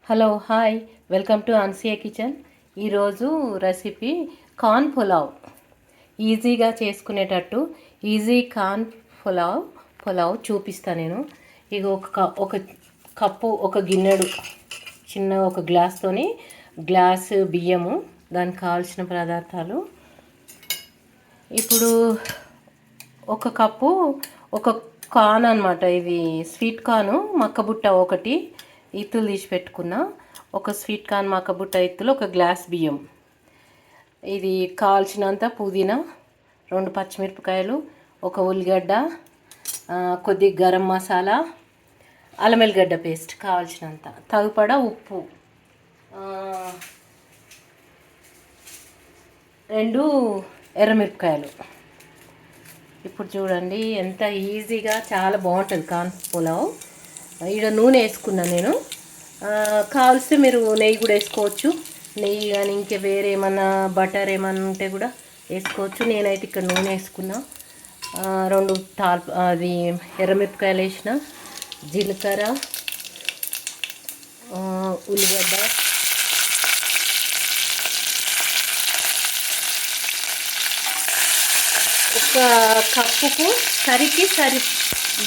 Hello hi welcome to ఆన్సియా kitchen. ఈరోజు recipe corn ఈజీగా చేసుకునేటట్టు ఈజీ కార్న్ పులావ్ చూపిస్తాను నేను. ఇక ఒక కప్పు ఒక గిన్నెడు చిన్న ఒక గ్లాసు బియ్యము, దానికి కావాల్సిన పదార్థాలు. ఇప్పుడు ఒక కప్పు ఒక కార్న్ అనమాట, ఇది స్వీట్ కార్న్ మక్కబుట్ట ఒకటి ఇత్తులు తీసి పెట్టుకున్న, ఒక స్వీట్ కార్న్ మక్కబుట్ట ఇత్తులు, ఒక గ్లాస్ బియ్యం, ఇది కాల్చినంత పుదీనా, 2 పచ్చిమిరపకాయలు, ఒక ఉల్లిగడ్డ, కొద్ది గరం మసాలా, అల్లం వెల్లిగడ్డ పేస్ట్ కావాల్సినంత, తగుపడ ఉప్పు, 2 ఎర్రమిరపకాయలు. ఇప్పుడు చూడండి ఎంత ఈజీగా, చాలా బాగుంటుంది కార్న్ పులావ్. ఇక్కడ నూనె వేసుకున్నాను నేను, కావలిస్తే మీరు నెయ్యి కూడా వేసుకోవచ్చు. నెయ్యి కానీ ఇంకా వేరే ఏమన్నా బటర్ ఏమన్నా ఉంటే కూడా వేసుకోవచ్చు. నేనైతే ఇక్కడ నూనె వేసుకున్నా. 2 అది ఎర్రమిరపకాయలు వేసిన, జీలకర్ర, ఉల్లిగడ్డ, ఒక కప్పుకు సరి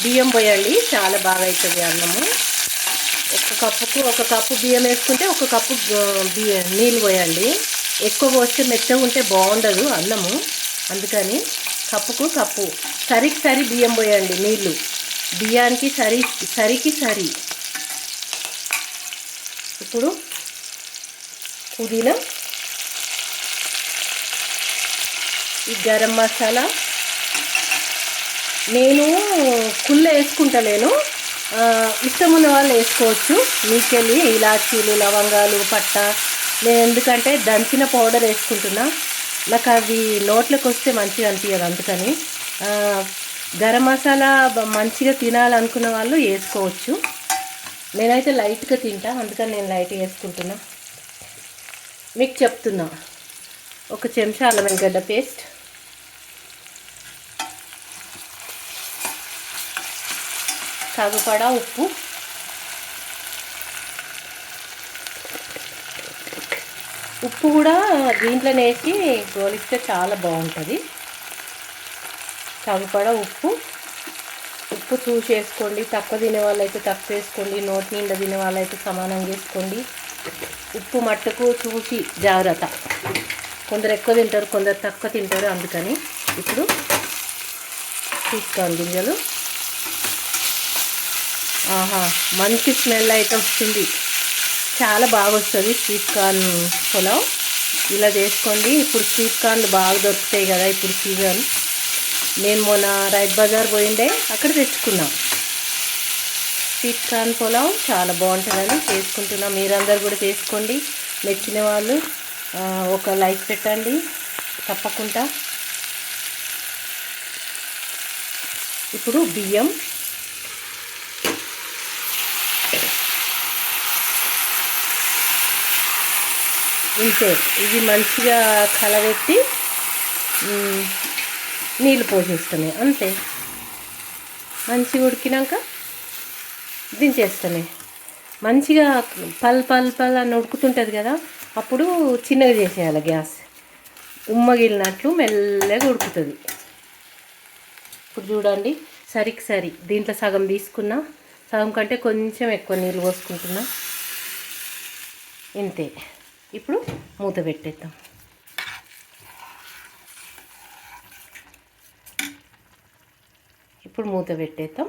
బియ్యం పోయండి, చాలా బాగా అవుతుంది అన్నము. ఒక కప్పు బియ్యం వేసుకుంటే ఒక కప్పు నీళ్ళు పోయండి. ఎక్కువ పోస్తే మెత్తగా ఉంటే బాగుండదు అన్నము, అందుకని కప్పు సరి బియ్యం పోయండి, నీళ్ళు బియ్యానికి సరి. ఇప్పుడు పుదీనా, ఈ గరం మసాలా నేను కుళ్ళ వేసుకుంటలేను, ఇష్టం ఉన్న వాళ్ళు వేసుకోవచ్చు. మీకెళ్ళి ఇలాచీలు, లవంగాలు, పట్ట, నేను ఎందుకంటే దంచిన పౌడర్ వేసుకుంటున్నా, నాకు అది నోట్లోకి వస్తే మంచిగా అనిపించదు, అందుకని గరం మసాలా మంచిగా తినాలనుకున్న వాళ్ళు వేసుకోవచ్చు. నేనైతే లైట్గా తింటా, అందుకని నేను లైట్గా వేసుకుంటున్నా. మీకు చెప్తున్నా, 1 చెంచా అల్లం వెల్లిగడ్డ పేస్ట్, సగపడా ఉప్పు, కూడా దీంట్లోనే వేసి గోలిస్తే చాలా బాగుంటుంది. సగపడా ఉప్పు చూసి వేసుకోండి. తక్కువ తినే వాళ్ళైతే తక్కువ వేసుకోండి, నోటి నిండా తినే వాళ్ళైతే సమానంగా వేసుకోండి. ఉప్పు మట్టుకు చూసి జాగ్రత్త, కొందరు ఎక్కువ తింటారు, కొందరు తక్కువ తింటారు, అందుకని. ఇప్పుడు తీసుకోండి గింజలు. మంచి స్మెల్ అయితే వస్తుంది, చాలా బాగా వస్తుంది స్వీట్ కార్న్ పులావ్. ఇలా చేసుకోండి. ఇప్పుడు స్వీట్ కార్న్లు బాగా దొరుకుతాయి కదా, ఇప్పుడు సీజన్. నేను మొన్న రైతు బజార్ పోయిండే, అక్కడ తెచ్చుకున్నా. స్వీట్ కార్న్ పులావ్ చాలా బాగుంటుందని చేసుకుంటున్నా. మీరందరూ కూడా చేసుకోండి. నచ్చిన వాళ్ళు ఒక లైక్ పెట్టండి తప్పకుండా. ఇప్పుడు బియ్యం ఇంతే, ఇది మంచిగా కలబెట్టి నీళ్ళు పోసేస్తామే, అంతే. మంచిగా ఉడికినాక దించేస్తామే. మంచిగా పల్ అని ఉడుకుతుంటుంది కదా, అప్పుడు చిన్నగా చేసేయాలి గ్యాస్, ఉమ్మగిలినట్లు మెల్లగా ఉడుకుతుంది. ఇప్పుడు చూడండి, సరి దీంట్లో సగం తీసుకున్నా, సగం కంటే కొంచెం ఎక్కువ నీళ్ళు పోసుకుంటున్నా, ఇంతే. ఇప్పుడు మూత పెట్టేద్దాం. మూత పెట్టేద్దాం.